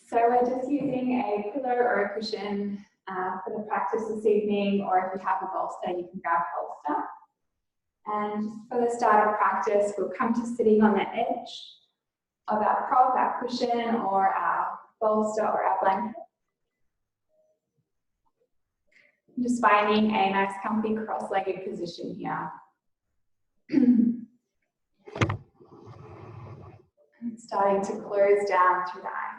So we're just using a pillow or a cushion for the practice this evening, or if you have a bolster, you can grab a bolster. And just for the start of practice, we'll come to sitting on the edge of our prop, our cushion, or our bolster or our blanket. Just finding a nice comfy cross-legged position here. And starting to close down through the eyes.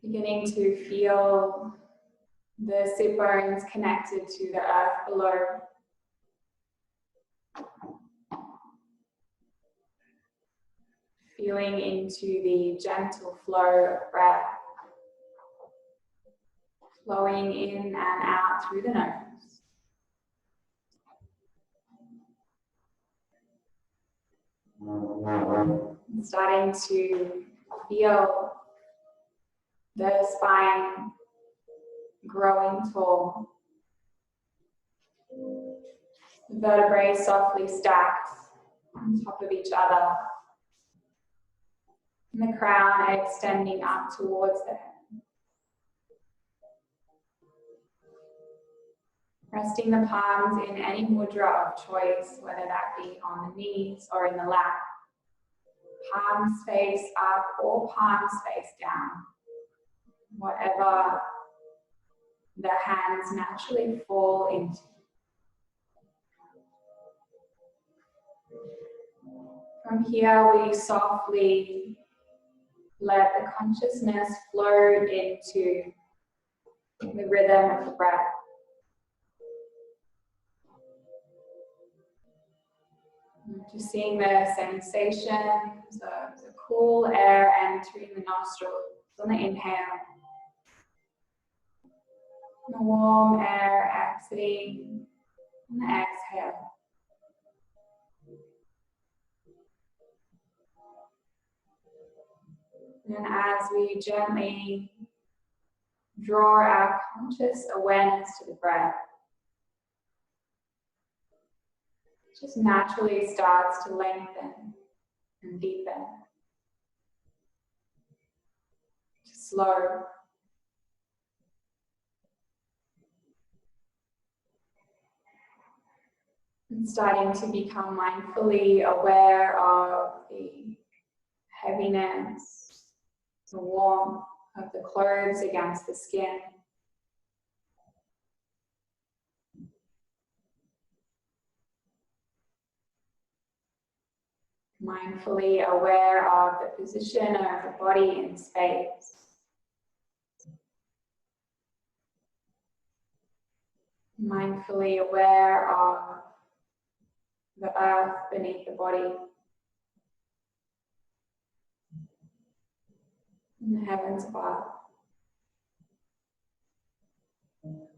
Beginning to feel the sit bones connected to the earth below. Feeling into the gentle flow of breath. Flowing in and out through the nose. And starting to feel the spine growing tall. The vertebrae softly stacked on top of each other. And the crown extending up towards the head. Resting the palms in any mudra of choice, whether that be on the knees or in the lap. Palms face up or palms face down. Whatever the hands naturally fall into. From here, we softly let the consciousness flow into the rhythm of the breath. Just seeing the sensations of the cool air entering the nostrils on the inhale. The warm air exiting on the exhale. And as we gently draw our conscious awareness to the breath, it just naturally starts to lengthen and deepen. Just slow. And starting to become mindfully aware of the heaviness, the warmth of the clothes against the skin. Mindfully aware of the position of the body in space. Mindfully aware of the earth beneath the body. And the heavens above.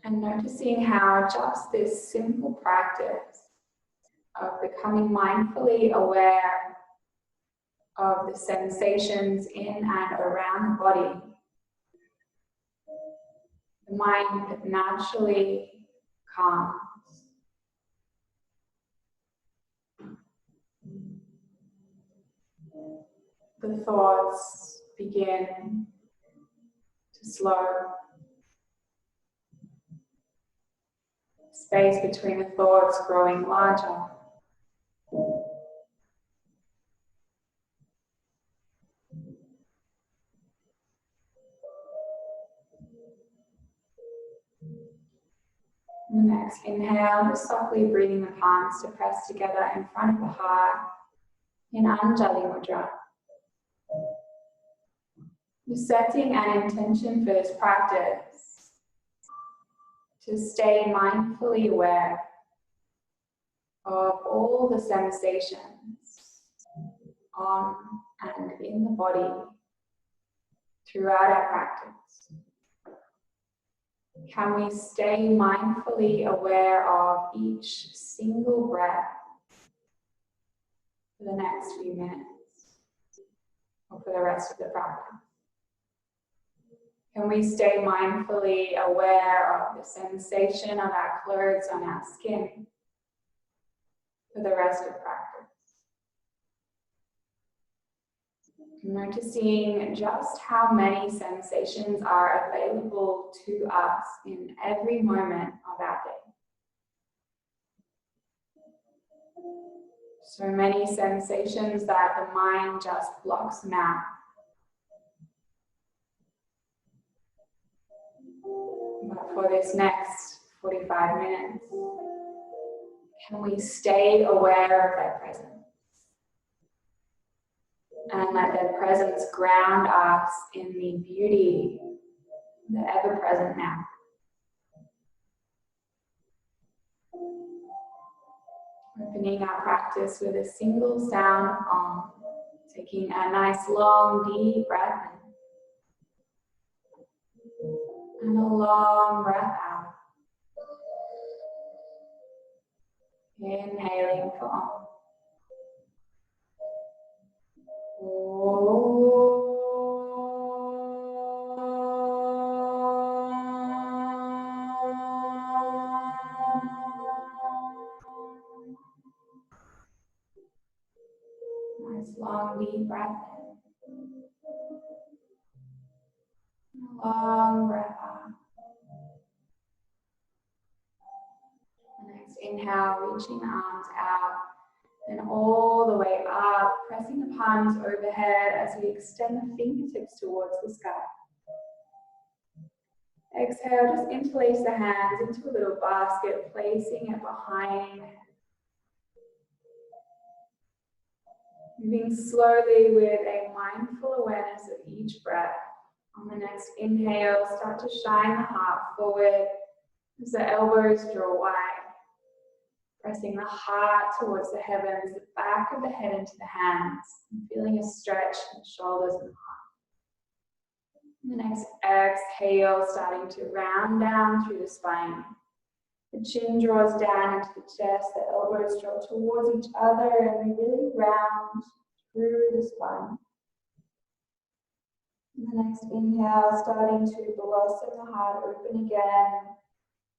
And noticing how just this simple practice of becoming mindfully aware of the sensations in and around the body, the mind naturally calms. The thoughts begin to slow. Space between the thoughts growing larger. The next inhale, just softly breathing the palms to press together in front of the heart in Anjali Mudra. You're setting an intention for this practice to stay mindfully aware of all the sensations on and in the body throughout our practice. Can we stay mindfully aware of each single breath for the next few minutes or for the rest of the practice? Can we stay mindfully aware of the sensation of our clothes on our skin? for the rest of practice. Noticing just how many sensations are available to us in every moment of our day. So many sensations that the mind just blocks them out. But for this next 45 minutes, can we stay aware of their presence? And let their presence ground us in the beauty, the ever-present now. Opening our practice with a single sound Om, taking a nice long deep breath in and a long breath out. Inhaling for Om. Nice long deep breath in. Long breath out. Next inhale, reaching the arms out and all the way up, pressing the palms overhead as we extend the fingertips towards the sky. Exhale, just interlace the hands into a little basket, placing it behind. Moving slowly with a mindful awareness of each breath. On the next inhale, start to shine the heart forward as the elbows draw wide. Pressing the heart towards the heavens, the back of the head into the hands, and feeling a stretch in the shoulders and heart. On the next exhale, starting to round down through the spine. The chin draws down into the chest, the elbows draw towards each other, and we really round through the spine. On the next inhale, starting to blossom the heart open again.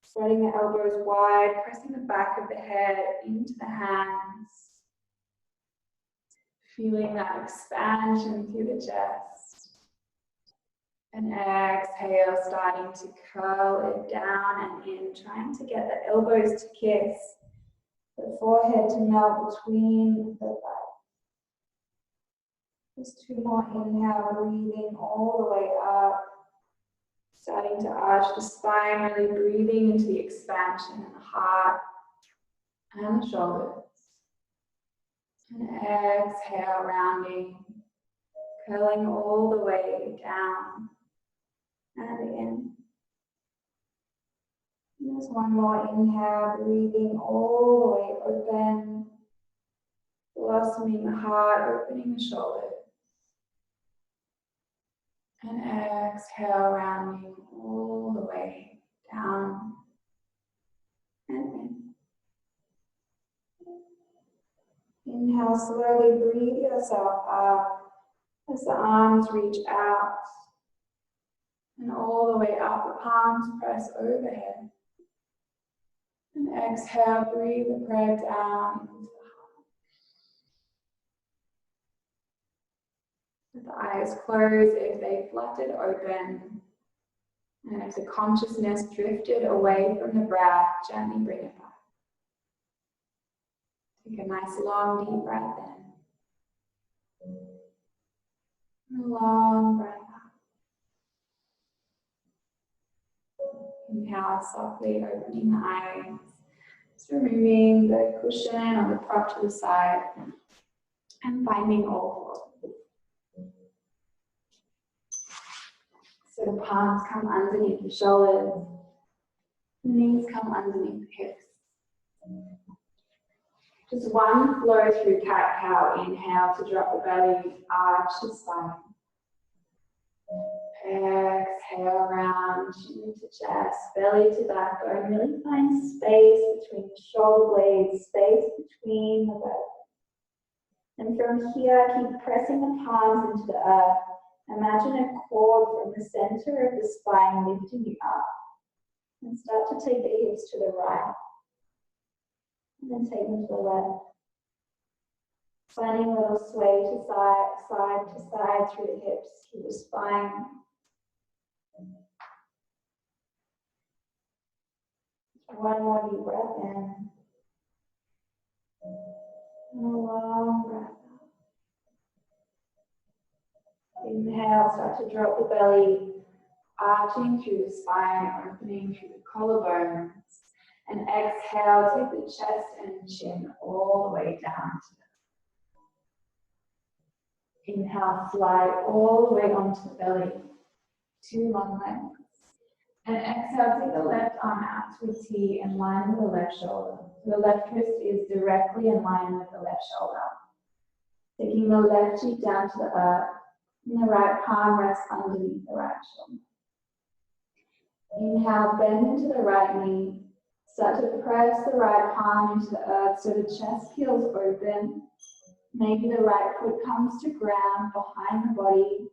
Spreading the elbows wide, pressing the back of the head into the hands. Feeling that expansion through the chest. And exhale, starting to curl it down and in, trying to get the elbows to kiss, the forehead to melt between the thighs. Just two more inhale, breathing all the way up. Starting to arch the spine, really breathing into the expansion in the heart and the shoulders. And exhale, rounding, curling all the way down and in. And just one more inhale, breathing all the way open, blossoming the heart, opening the shoulders. And exhale, rounding all the way down and in. Inhale, slowly breathe yourself up as the arms reach out. And all the way up, the palms press overhead. And exhale, breathe the prayer down into the heart. With the eyes closed, if they fluttered open, and if the consciousness drifted away from the breath, gently bring it back. Take a nice long deep breath in. And a long breath out. Inhale, softly opening the eyes. Just removing the cushion or the prop to the side and finding all fours. So the palms come underneath the shoulders, the knees come underneath the hips. Just one flow through cat-cow. Inhale to drop the belly, arch the spine. Exhale, round, chin to chest, belly to backbone. Really find space between the shoulder blades, space between the vertebrae. And from here, keep pressing the palms into the earth. Imagine a cord from the center of the spine lifting you up. And start to take the hips to the right. And then take them to the left. Finding a little sway to side through the hips, through the spine. One more deep breath in. And a long breath out. Inhale, start to drop the belly, arching through the spine, opening through the collarbones. And exhale, take the chest and chin all the way down. Inhale, slide all the way onto the belly. 2 long legs. And exhale, take the left arm out to a T in line with the left shoulder. So the left wrist is directly in line with the left shoulder. Taking the left cheek down to the earth, and the right palm rests underneath the right shoulder. Inhale, bend into the right knee. Start to press the right palm into the earth so the chest feels open. Maybe the right foot comes to ground behind the body,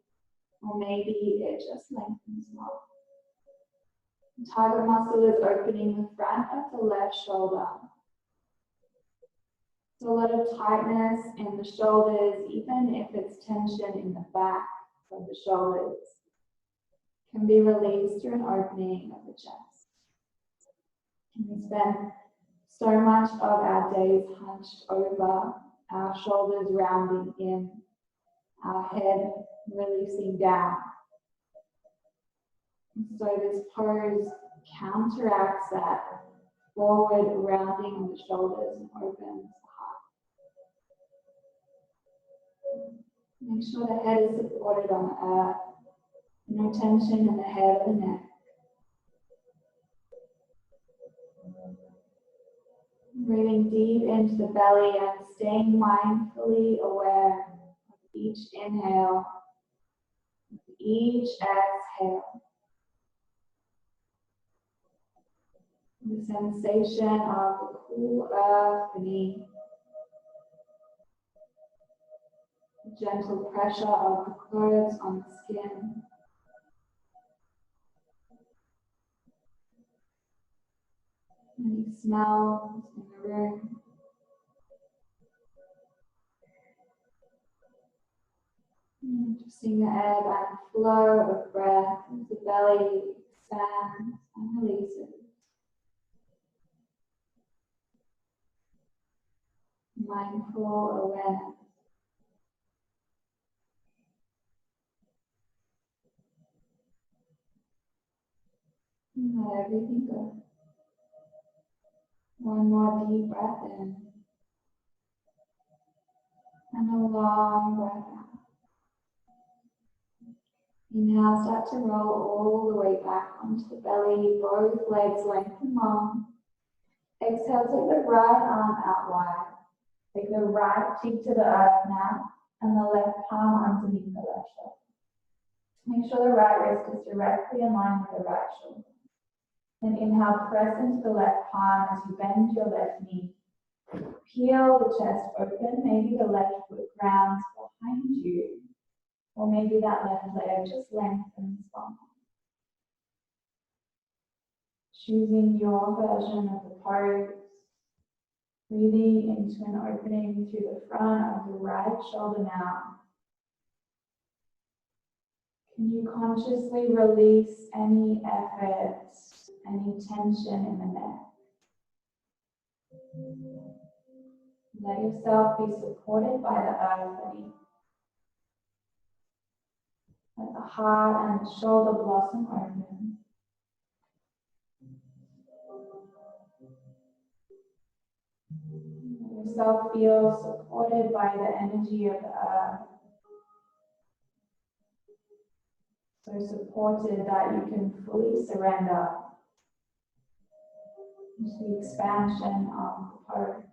or maybe it just lengthens more. The target muscle is opening the front of the left shoulder. So a lot of tightness in the shoulders, even if it's tension in the back of the shoulders, can be released through an opening of the chest. And we spend so much of our days hunched over, our shoulders rounding in, our head releasing down. So this pose counteracts that forward rounding of the shoulders and opens the heart. Make sure the head is supported on the earth. No tension in the head or the neck. Breathing deep into the belly and staying mindfully aware of each inhale, each exhale. The sensation of the cool earth beneath, the gentle pressure of the clothes on the skin. Any smells in the room. Noticing the ebb and flow of breath as the belly expands and releases. Mindful awareness. Let everything go. One more deep breath in. And a long breath out. Inhale, start to roll all the way back onto the belly, both legs lengthen long. Exhale, take the right arm out wide. Take the right cheek to the earth now, and the left palm underneath the left shoulder. Make sure the right wrist is directly in line with the right shoulder. Then inhale, press into the left palm as you bend your left knee. Peel the chest open, maybe the left foot grounds behind you, or maybe that left leg just lengthens longer. Choosing your version of the pose, breathing into an opening through the front of the right shoulder now. Can you consciously release any effort, any tension in the neck? Let yourself be supported by the earth beneath. Let the heart and the shoulder blossom open. Let yourself feel supported by the energy of the earth. So supported that you can fully surrender into the expansion of the pose.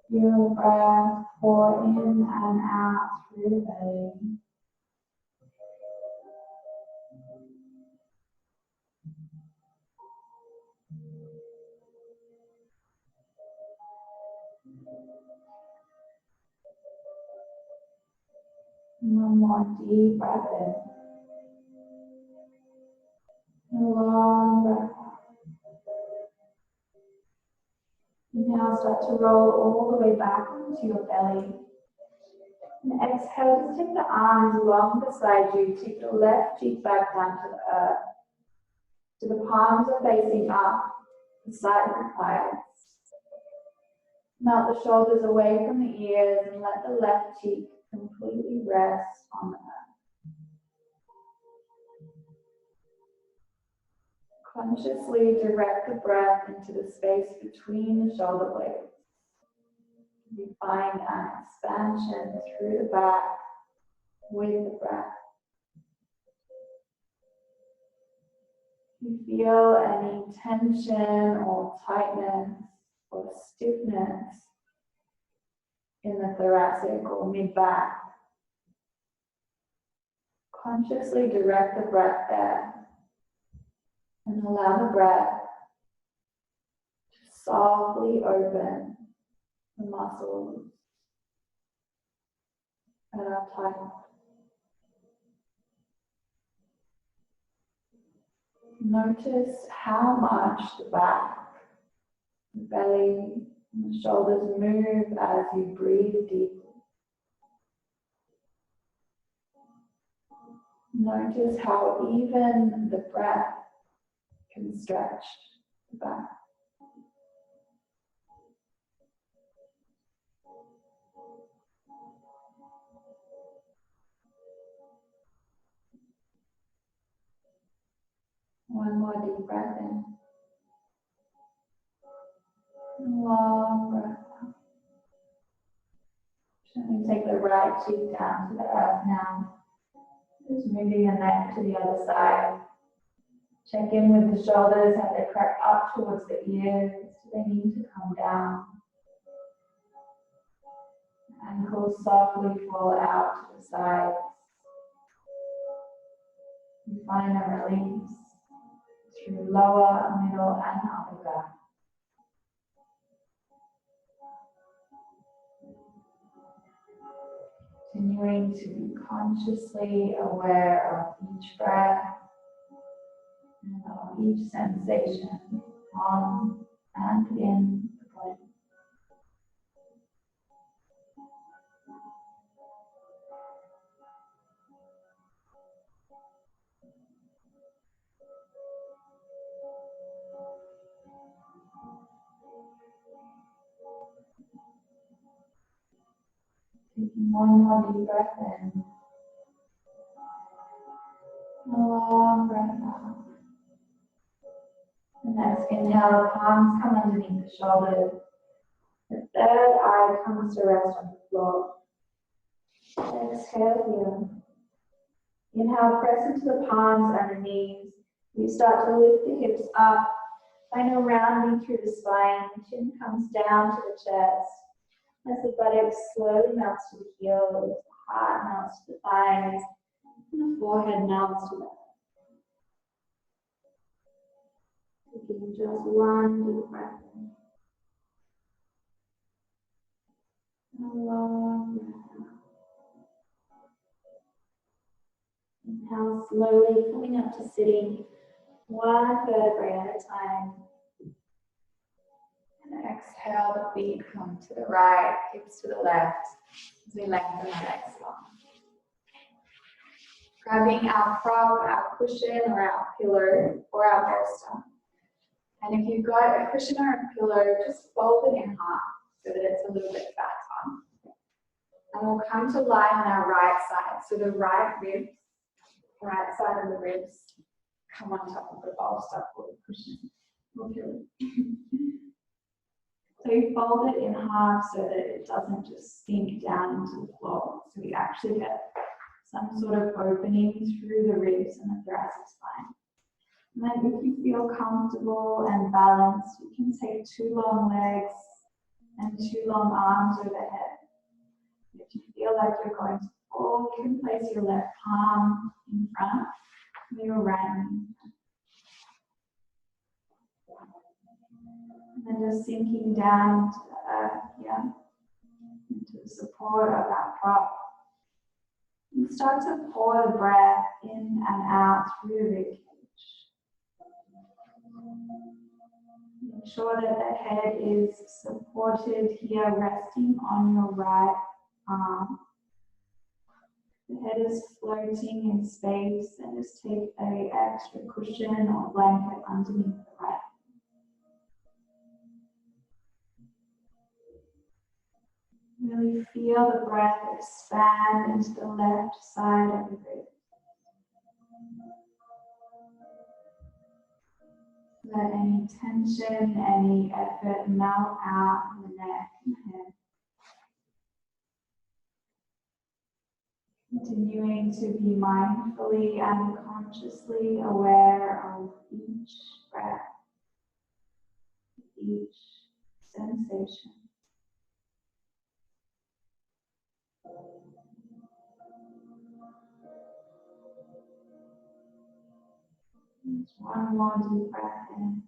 Feel the breath pour in and out through the belly. One more deep breath in. And a long breath out. And now start to roll all the way back onto your belly. And exhale, just take the arms along beside you. Take the left cheek back down to the earth. So the palms are facing up, beside the thighs. Melt the shoulders away from the ears and let the left cheek completely rest on the earth. Consciously direct the breath into the space between the shoulder blades. You find an expansion through the back with the breath. You feel any tension or tightness or stiffness in the thoracic or mid-back. Consciously direct the breath there and allow the breath to softly open the muscles that are tight. Notice how much the back, the belly, and the shoulders move as you breathe deeply. Notice how even the breath can stretch the back. One more deep breath in. And long breath out. Gently take the right cheek down to the earth now. Just moving the neck to the other side. Check in with the shoulders, have they crack up towards the ears. Do they need to come down? Ankles softly fall out to the sides. You find a release through lower, middle, and upper back. Continuing to be consciously aware of each breath and of each sensation on and in the body. Taking one more deep breath in. A long breath out. The next inhale, the palms come underneath the shoulders. The third eye comes to rest on the floor. Exhale here. Inhale, press into the palms underneath. You start to lift the hips up. Find a rounding through the spine. The chin comes down to the chest. As the buttock slowly melts to the heels, the heart melts to the thighs, and the forehead melts to the earth. Taking just one deep breath in. And a long breath out. Inhale slowly, coming up to sitting, one vertebrae at a time. And exhale, the feet come to the right, hips to the left, as we lengthen the legs long. Grabbing our prop, our cushion, or our pillow, or our bolster. And if you've got a cushion or a pillow, just fold it in half so that it's a little bit fatter. And we'll come to lie on our right side. So the right ribs, right side of the ribs, come on top of the bolster or the cushion or pillow. So you fold it in half so that it doesn't just sink down into the floor. So we actually get some sort of opening through the ribs and the thoracic spine. And then if you feel comfortable and balanced, you can take 2 long legs and 2 long arms overhead. If you feel like you're going to fall, you can place your left palm in front of your right knee. And then just sinking down to the earth here, into the support of our prop. And Start to pour the breath in and out through the ribcage. Make sure that the head is supported here, resting on your right arm. The head is floating in space, and just take an extra cushion or blanket underneath the right. Really feel the breath expand into the left side of the ribs. Let any tension, any effort melt out in the neck and the head. Continuing to be mindfully and consciously aware of each breath, each sensation. Just one more deep breath in.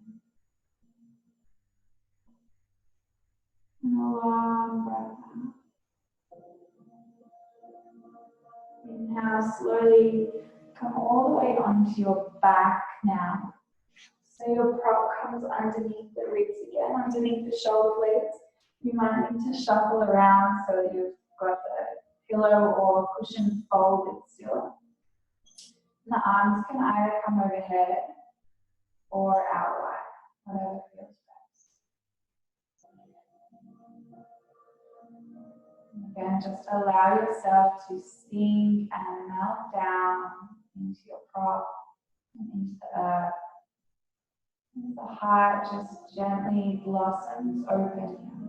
And a long breath out. Inhale, slowly come all the way onto your back now. So your prop comes underneath the ribs again, underneath the shoulder blades. You might need to shuffle around so that you've got the pillow or cushion folded still. And the arms can either come overhead or out wide, whatever feels best. And again, just allow yourself to sink and melt down into your prop and into the earth. And the heart just gently blossoms open here.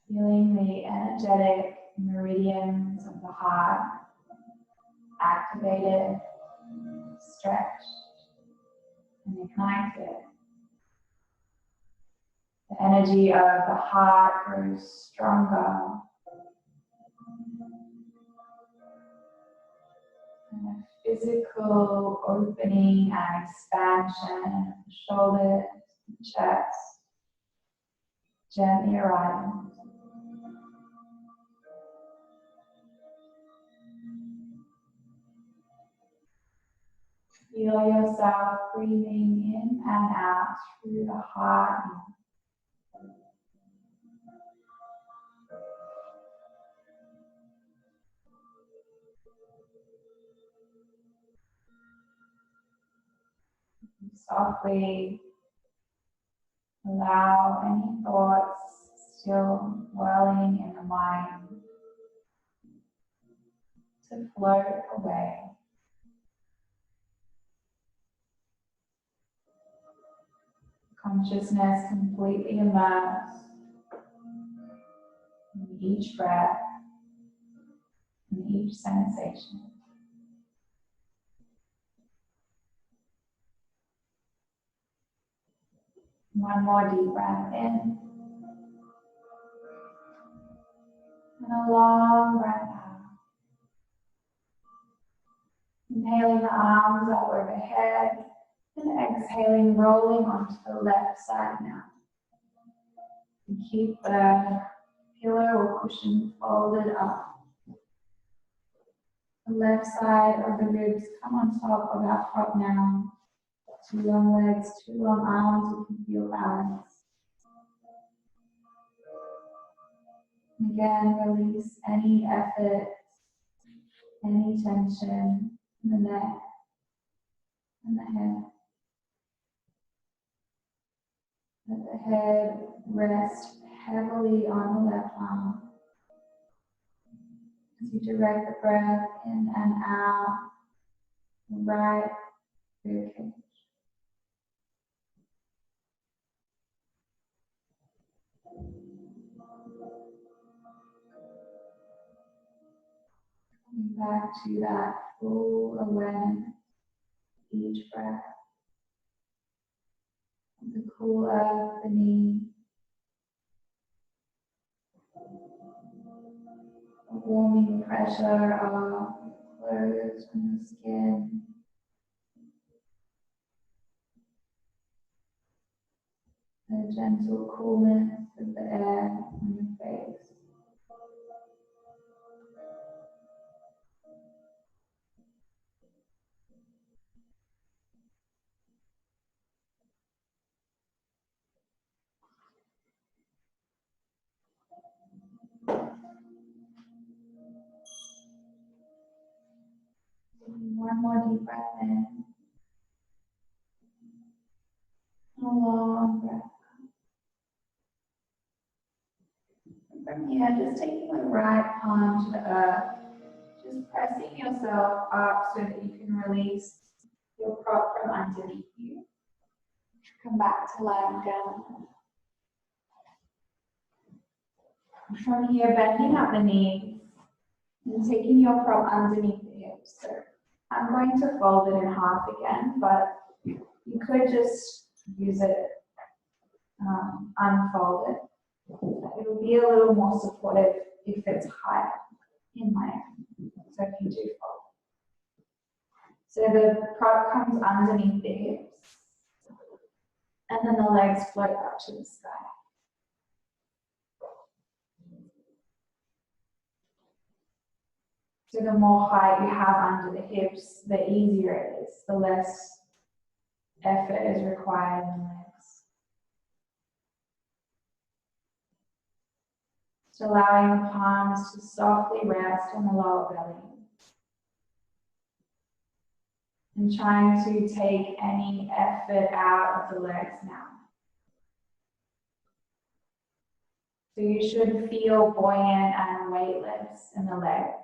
Feeling the energetic meridians of the heart activated, stretched, and ignited. The energy of the heart grows stronger. And a physical opening and expansion of the shoulders, the chest, gently arriving. Feel yourself breathing in and out through the heart. Softly allow any thoughts still whirling in the mind to float away. Consciousness completely immersed in each breath, in each sensation. One more deep breath in. And a long breath out. Inhaling the arms up overhead and exhaling, rolling onto the left side now. And keep the pillow or cushion folded up. The left side of the ribs come on top of our prop now. 2 long legs, 2 long arms, you can feel balance. And again, release any effort, any tension in the neck and the head. Let the head rest heavily on the left arm as you direct the breath in and out, right ribcage. Coming back to that full awareness, each breath, of the cool earth beneath, the warming pressure of clothes on the skin, The gentle coolness of the air on your face. One more deep breath in. A long breath. And from here, just taking the right palm to the earth, just pressing yourself up so that you can release your prop from underneath you. Come back to lying down. And from here, bending up the knees and taking your prop underneath the hips. So I'm going to fold it in half again, but you could just use it, unfold it. It'll be a little more supportive if it's higher in my end. So if you do fold. So the prop comes underneath the hips, and then the legs float up to the sky. So the more height you have under the hips, the easier it is, the less effort is required in the legs. So allowing the palms to softly rest on the lower belly. And trying to take any effort out of the legs now. So you should feel buoyant and weightless in the legs.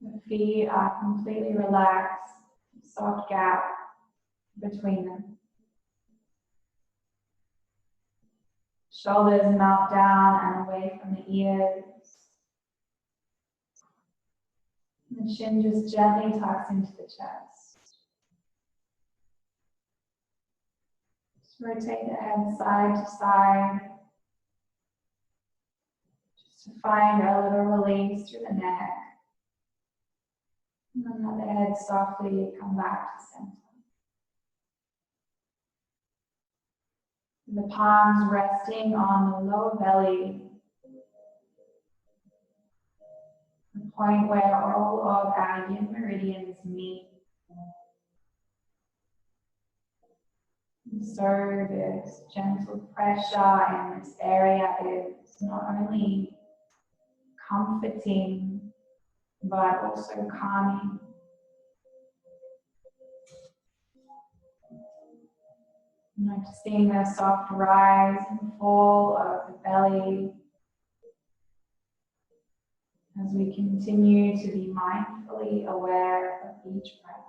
The feet are completely relaxed, soft gap between them. Shoulders melt down and away from the ears. The chin just gently tucks into the chest. Just rotate the head side to side. Just to find a little release through the neck. And then let the head softly come back to center. The palms resting on the lower belly. The point where all of our yin meridians meet. And so this gentle pressure in this area is not only comforting, but also calming. Noticing the soft rise and fall of the belly as we continue to be mindfully aware of each breath.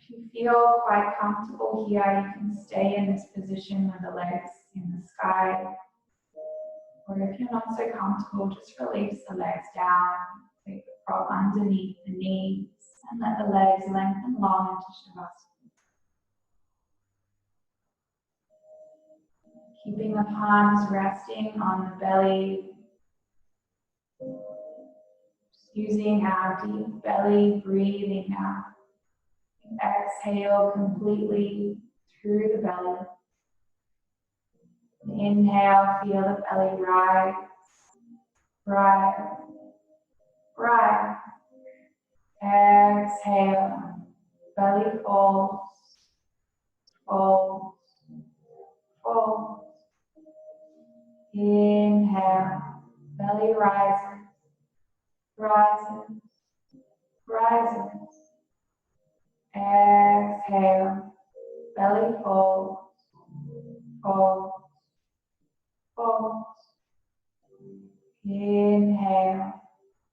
If you feel quite comfortable here, you can stay in this position with the legs in the sky. Or if you're not so comfortable, just release the legs down, take the prop underneath the knees, and let the legs lengthen long into Shavasana. Keeping the palms resting on the belly. Just using our deep belly breathing out. Exhale completely through the belly. Inhale, feel the belly rise, rise, rise. Exhale, belly falls, falls, falls. Inhale, belly rises, rises, rises. Exhale, belly falls, falls, falls. Inhale,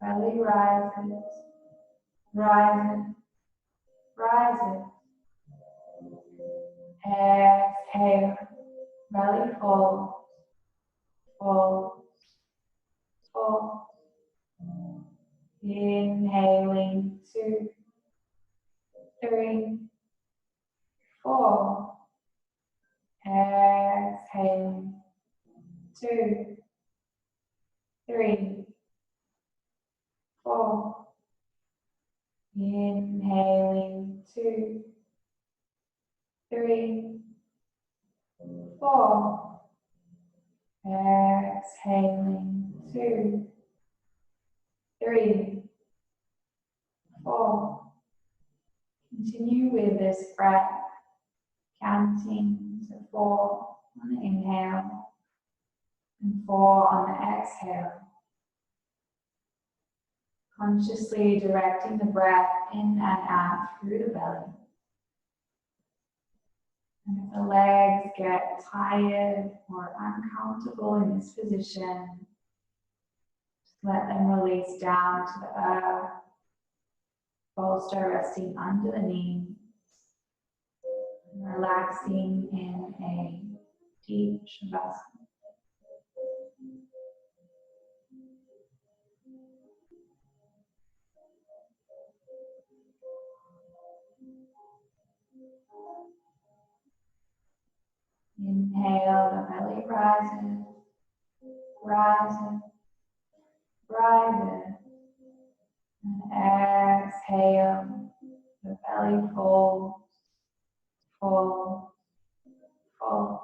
belly rises, rises, rises. Exhale, belly falls, falls, falls. Inhaling, 2, 3, 4. Exhaling, 2, 3, 4. Inhaling 2, 3, 4. Exhaling 2, 3, 4. Continue with this breath, counting to 4 on the inhale and 4 on the exhale. Consciously directing the breath in and out through the belly. And if the legs get tired or uncomfortable in this position, just let them release down to the earth, bolster resting under the knees, and relaxing in a deep shavasana. Inhale, the belly rises, rises, rises. And exhale, the belly folds, folds, folds.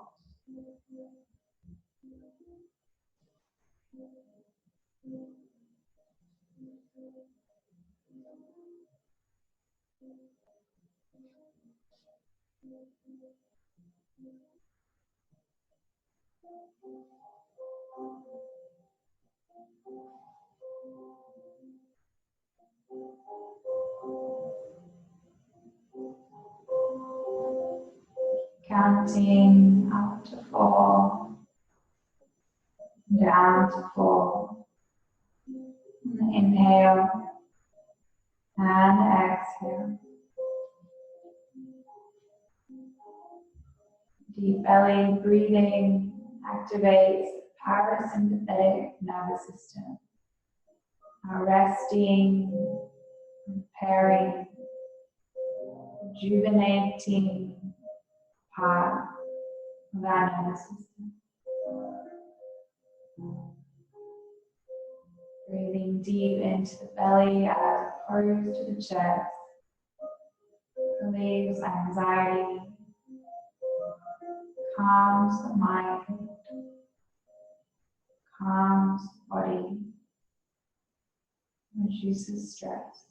Counting up to 4, down to 4. Inhale and exhale. Deep belly breathing activates the parasympathetic nervous system, our resting, repairing, rejuvenating part of our nervous system. Breathing deep into the belly as opposed to the chest relieves anxiety, calms the mind, calms the body, reduces stress.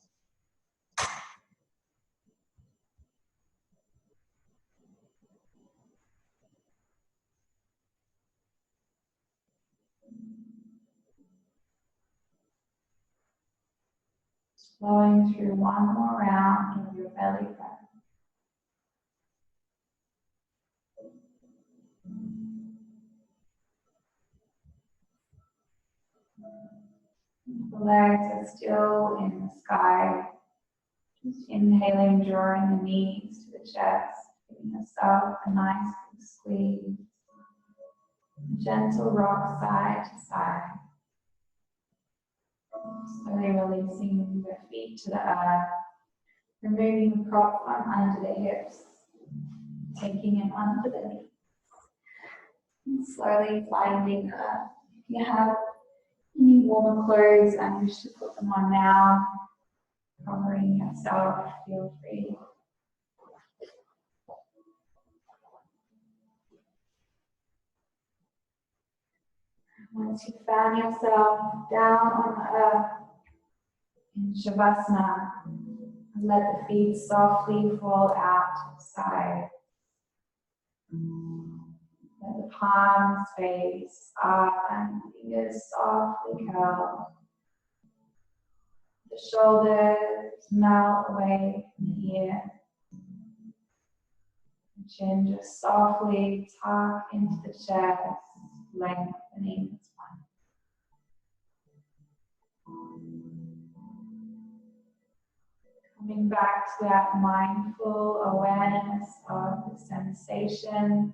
Flowing through one more round of your belly breath. The legs are still in the sky. Just inhaling, drawing the knees to the chest, giving yourself a nice squeeze. A gentle rock side to side. Slowly releasing the feet to the earth. Removing the prop from under the hips. Taking it under the knees. And slowly finding earth. If you have any warmer clothes and wish to put them on now, covering yourself, feel free. Once you found yourself down on the earth in Shavasana, let the feet softly fall out to the side. Let the palms face up and fingers softly curl. The shoulders melt away from the ear. The chin just softly tuck into the chest, lengthening the spine. Coming back to that mindful awareness of the sensation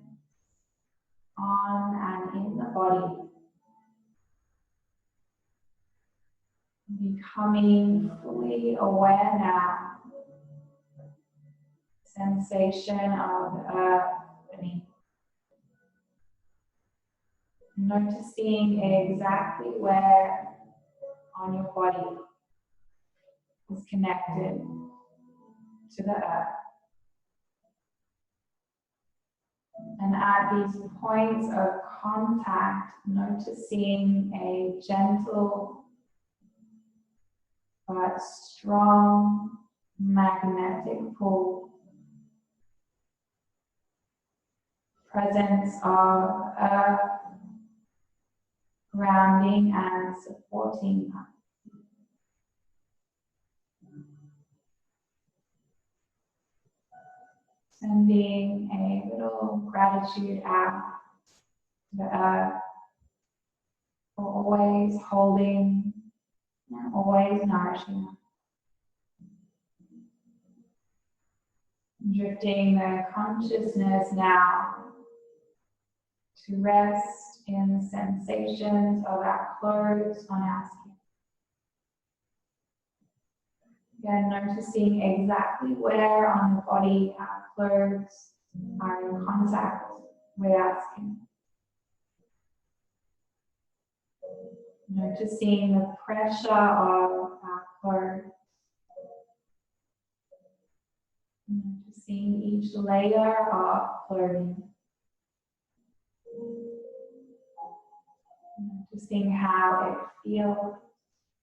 on and in the body. Becoming fully aware now. Sensation of the earth beneath. Noticing exactly where on your body. is connected to the earth. And at these points of contact, noticing a gentle but strong magnetic pull, presence of earth grounding and supporting us. Sending a little gratitude out to the earth for always holding and always nourishing us. Drifting the consciousness now to rest in the sensations of our clothes on our skin. Again, noticing exactly where on the body our clothes are in contact with our skin. Noticing the pressure of our clothes. Noticing each layer of clothing. Noticing how it feels,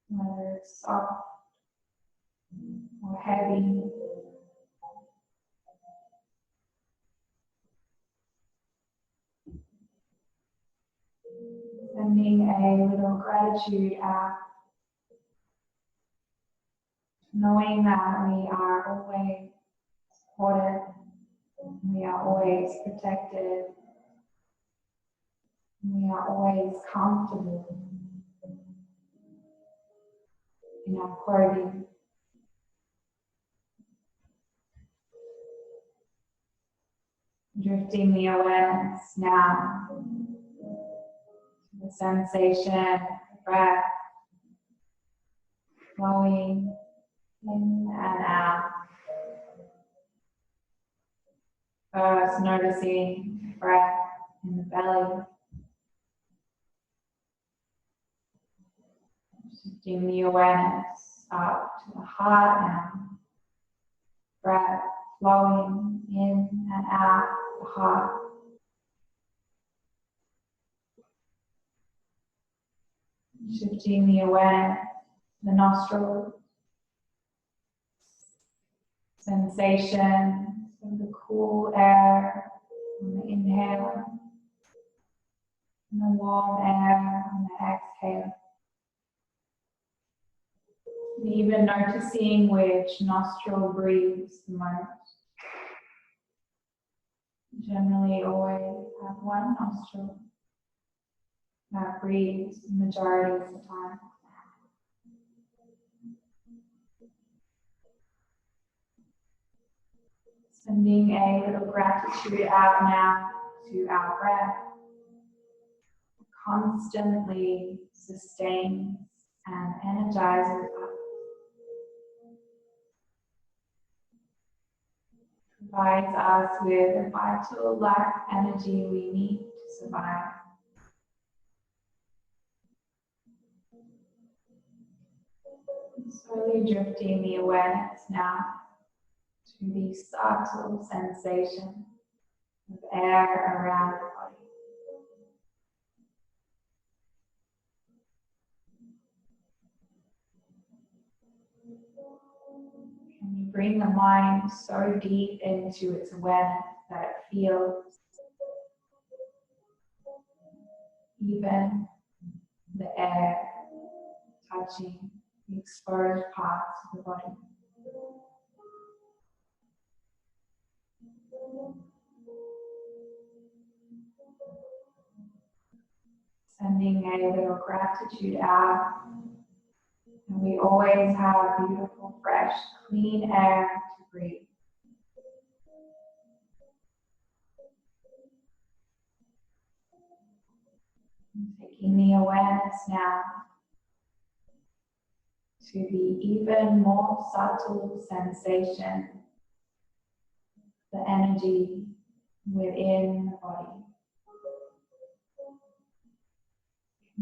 whether it's soft or heavy. Sending a little gratitude out, knowing that we are always supported, we are always protected, we are always comfortable in our clothing. Drifting the awareness now to the sensation of the breath flowing in and out. First, noticing the breath in the belly. Shifting the awareness up to the heart now. Breath flowing in and out the heart. Shifting the awareness to the nostrils. Sensations of the cool air on the inhale and the warm air on the exhale. And even noticing which nostril breathes the most. Generally always have one nostril that breathes the majority of the time. Sending a little gratitude out now to our breath. Constantly sustains and energizes us. Provides us with the vital life energy we need to survive. Slowly drifting the awareness now to the subtle sensation of air around the body. Can you bring the mind so deep into its awareness that it feels even the air touching the exposed parts of the body? Sending a little gratitude out. And we always have beautiful, fresh, clean air to breathe. And taking the awareness now to the even more subtle sensation, the energy within the body.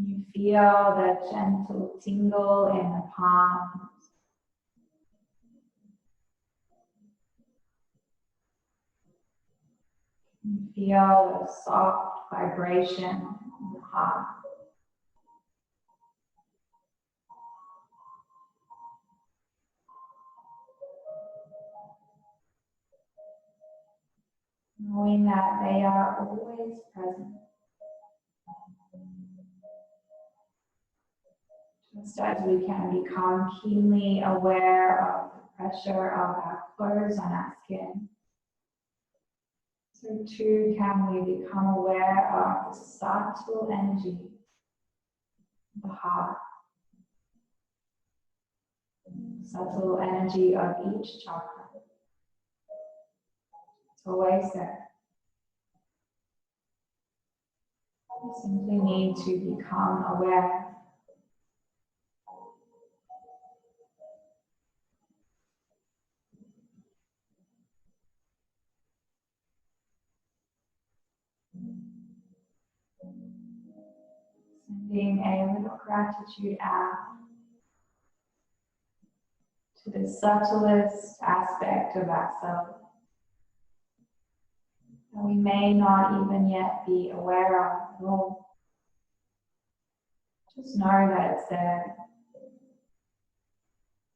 You feel the gentle tingle in the palms, You feel the soft vibration in the heart. Knowing that they are always present. Just as we can become keenly aware of the pressure of our clothes on our skin, so too can we become aware of the subtle energy of the heart, the subtle energy of each chakra. It's always there. You simply need to become aware. Sending a little gratitude out to the subtlest aspect of ourselves that we may not even yet be aware of at all. Just know that it's there.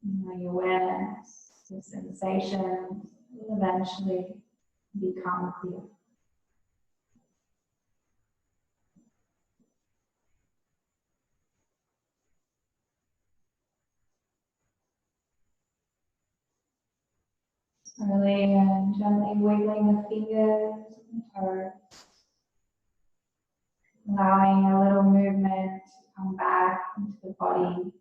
The awareness, the sensations will eventually become clear. Slowly and gently wiggling the fingers and toes, allowing a little movement to come back into the body.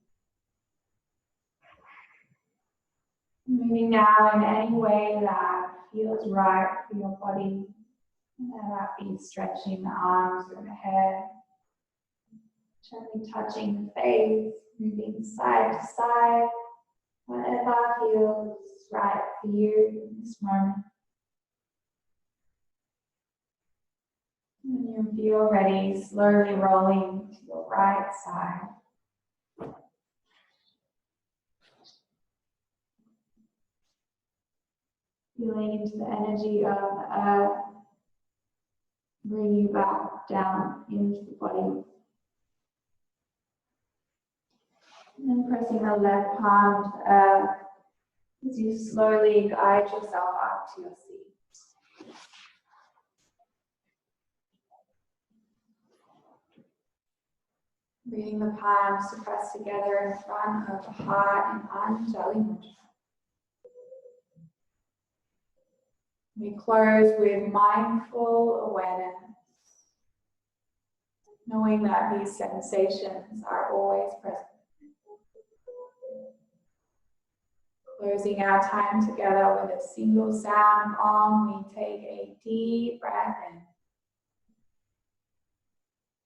Moving now in any way that feels right for your body. Whether that be stretching the arms or the head, gently touching the face, moving side to side, whatever feels right for you in this moment. When you feel ready, slowly rolling to your right side. Feeling into the energy of the earth, bring you back down into the body. And then pressing the left palm to the earth as you slowly guide yourself up to your seat. Bringing the palms to press together in front of the heart and Anjali Mudra. We close with mindful awareness, knowing that these sensations are always present. Closing our time together with a single sound of Om, we take a deep breath in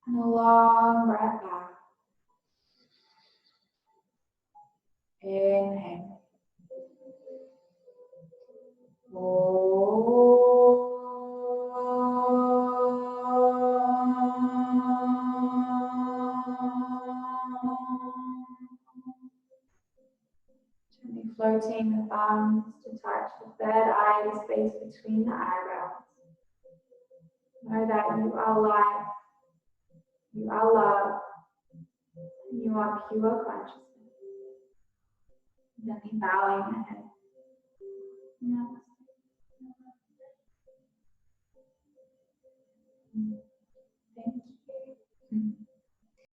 and a long breath out. Inhale. Gently floating the thumbs to touch the third eye, the space between the eyebrows. Know that you are light, you are love, and you are pure consciousness. Gently bowing the head. Namaste.